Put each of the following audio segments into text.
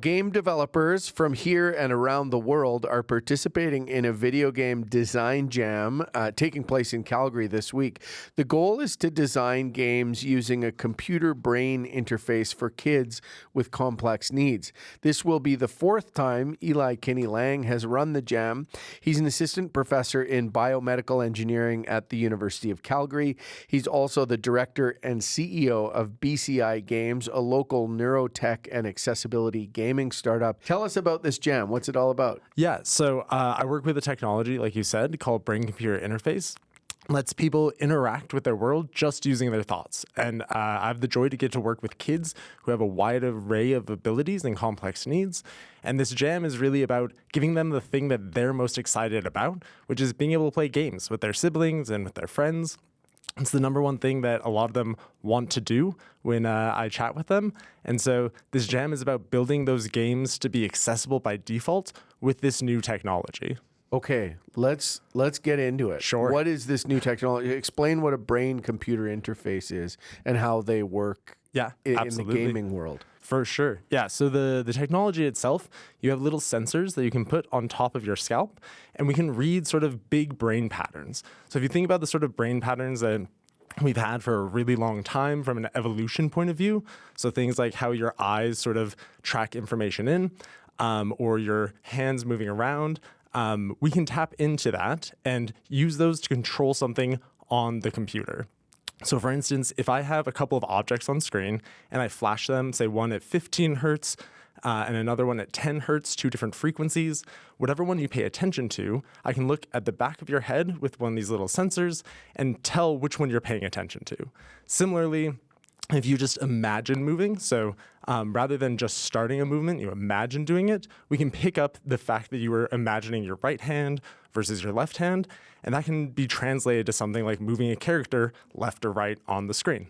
Game developers from here and around the world are participating in a video game design jam taking place in Calgary this week. The goal is to design games using a computer-brain interface for kids with complex needs. This will be the fourth time Eli Kinney-Lang has run the jam. He's an assistant professor in biomedical engineering at the University of Calgary. He's also the director and CEO of BCI Games, a local neurotech and accessibility gaming startup. Tell us about this jam. What's it all about? Yeah, so I work with a technology, like you said, called brain-computer interface. Lets people interact with their world just using their thoughts. And I have the joy to get to work with kids who have a wide array of abilities and complex needs. And this jam is really about giving them the thing that they're most excited about, which is being able to play games with their siblings and with their friends. It's the number one thing that a lot of them want to do when I chat with them. And so this jam is about building those games to be accessible by default with this new technology. Okay, let's get into it. Sure. What is this new technology? Explain what a brain-computer interface is and how they work in the gaming world. For sure. Yeah. So the technology itself, you have little sensors that you can put on top of your scalp, and we can read sort of big brain patterns. So if you think about the sort of brain patterns that we've had for a really long time from an evolution point of view, so things like how your eyes sort of track information in, or your hands moving around, we can tap into that and use those to control something on the computer. So for instance, if I have a couple of objects on screen and I flash them, say one at 15 hertz and another one at 10 hertz, two different frequencies, whatever one you pay attention to, I can look at the back of your head with one of these little sensors and tell which one you're paying attention to. Similarly, if you just imagine moving, so rather than just starting a movement, you imagine doing it, we can pick up the fact that you were imagining your right hand versus your left hand, and that can be translated to something like moving a character left or right on the screen.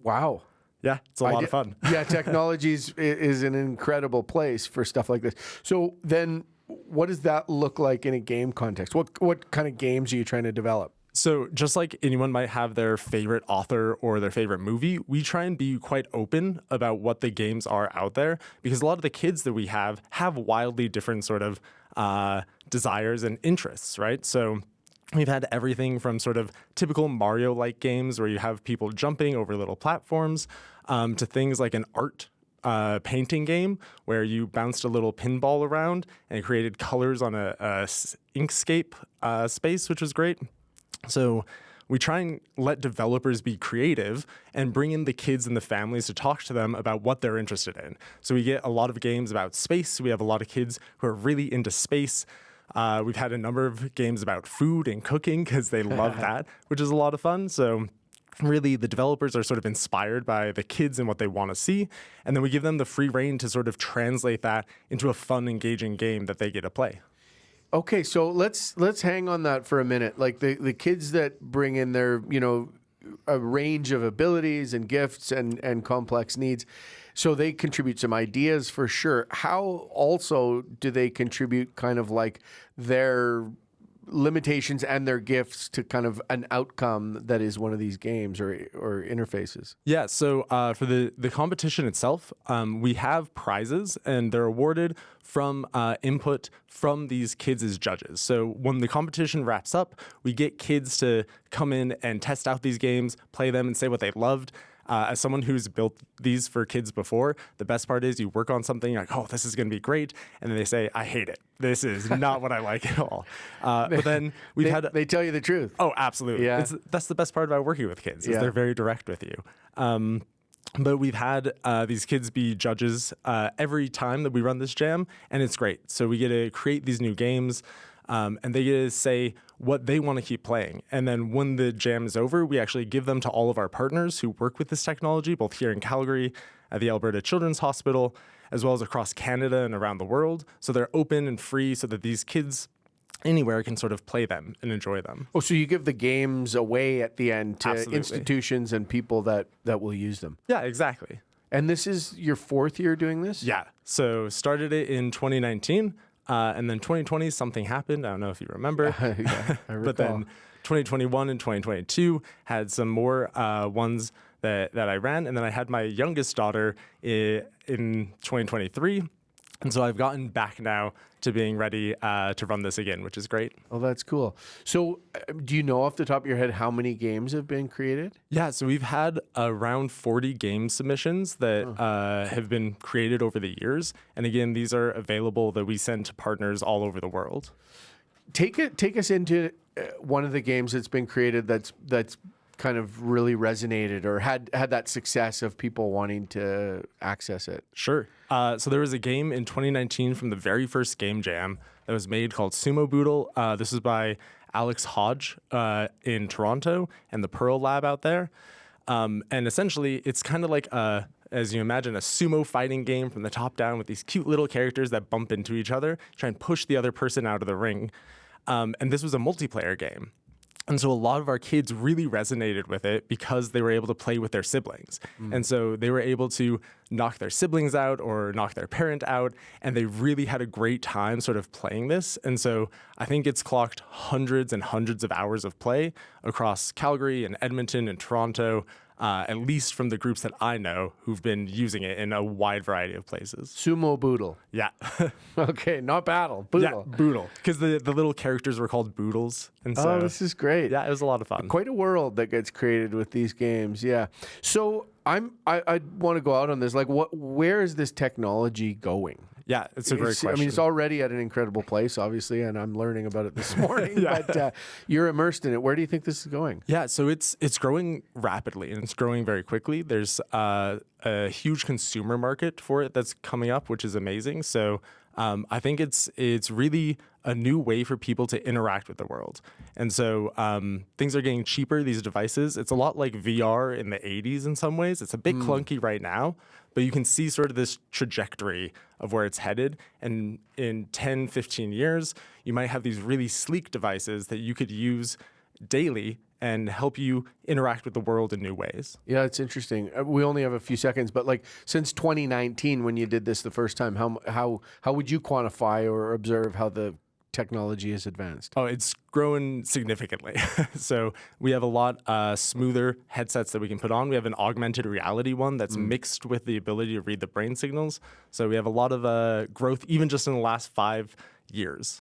Wow. Yeah, it's a lot of fun. Yeah, technology is an incredible place for stuff like this. So then what does that look like in a game context? What kind of games are you trying to develop? So just like anyone might have their favorite author or their favorite movie, we try and be quite open about what the games are out there, because a lot of the kids that we have wildly different sort of desires and interests, right? So we've had everything from sort of typical Mario-like games where you have people jumping over little platforms to things like an art painting game where you bounced a little pinball around and it created colors on a inkscape space, which was great. So we try and let developers be creative and bring in the kids and the families to talk to them about what they're interested in. So we get a lot of games about space. We have a lot of kids who are really into space. We've had a number of games about food and cooking because they love that, which is a lot of fun. So really, the developers are sort of inspired by the kids and what they want to see. And then we give them the free rein to sort of translate that into a fun, engaging game that they get to play. Okay, so let's hang on that for a minute. Like the kids that bring in their, a range of abilities and gifts and complex needs, so they contribute some ideas for sure. How also do they contribute kind of like their limitations and their gifts to kind of an outcome that is one of these games or interfaces? Yeah, so for the competition itself, we have prizes, and they're awarded from input from these kids as judges. So when the competition wraps up, we get kids to come in and test out these games, play them, and say what they loved. As someone who's built these for kids before, the best part is you work on something, you're like, oh, this is going to be great. And then they say, I hate it. This is not what I like at all. But then they tell you the truth. Oh, absolutely. Yeah. That's the best part about working with kids, is they're very direct with you. But we've had these kids be judges every time that we run this jam, and it's great. So we get to create these new games, and they get to say what they want to keep playing. And then when the jam is over, we actually give them to all of our partners who work with this technology, both here in Calgary, at the Alberta Children's Hospital, as well as across Canada and around the world. So they're open and free so that these kids anywhere can sort of play them and enjoy them. Oh, so you give the games away at the end to Absolutely. institutions and people that will use them. Yeah, exactly. And this is your fourth year doing this? Yeah. So started it in 2019. And then 2020, something happened. I don't know if you remember. Yeah, I recall. But then 2021 and 2022 had some more ones that I ran. And then I had my youngest daughter in 2023. And so I've gotten back now to being ready to run this again, which is great. Oh, that's cool. So do you know off the top of your head how many games have been created? Yeah, so we've had around 40 game submissions that have been created over the years. And again, these are available that we send to partners all over the world. Take us into one of the games that's been created that's kind of really resonated or had that success of people wanting to access it. Sure. So there was a game in 2019 from the very first game jam that was made called Sumo Boodle. This is by Alex Hodge in Toronto and the Pearl Lab out there. And essentially, it's kind of like as you imagine, a sumo fighting game from the top down with these cute little characters that bump into each other, try and push the other person out of the ring. And this was a multiplayer game. And so a lot of our kids really resonated with it because they were able to play with their siblings. And so they were able to knock their siblings out or knock their parent out, and they really had a great time sort of playing this. And so I think it's clocked hundreds and hundreds of hours of play across Calgary and Edmonton and Toronto, at least from the groups that I know who've been using it in a wide variety of places. Sumo Boodle. Yeah. Okay, not battle. Boodle. Yeah, Boodle. Because the little characters were called Boodles. And so, this is great. Yeah, it was a lot of fun. Quite a world that gets created with these games. Yeah. So I want to go out on this. Like, where is this technology going? Yeah, it's a great question. I mean, it's already at an incredible place, obviously, and I'm learning about it this morning. Yeah. But you're immersed in it. Where do you think this is going? Yeah, so it's growing rapidly and it's growing very quickly. There's a huge consumer market for it that's coming up, which is amazing. So I think it's really a new way for people to interact with the world. And so things are getting cheaper, these devices. It's a lot like VR in the 80s in some ways. It's a bit clunky right now, but you can see sort of this trajectory of where it's headed. And in 10, 15 years, you might have these really sleek devices that you could use daily and help you interact with the world in new ways. Yeah, it's interesting. We only have a few seconds, but like since 2019, when you did this the first time, how would you quantify or observe how the technology has advanced? Oh, it's grown significantly. So we have a lot smoother headsets that we can put on. We have an augmented reality one that's mixed with the ability to read the brain signals. So we have a lot of growth even just in the last 5 years.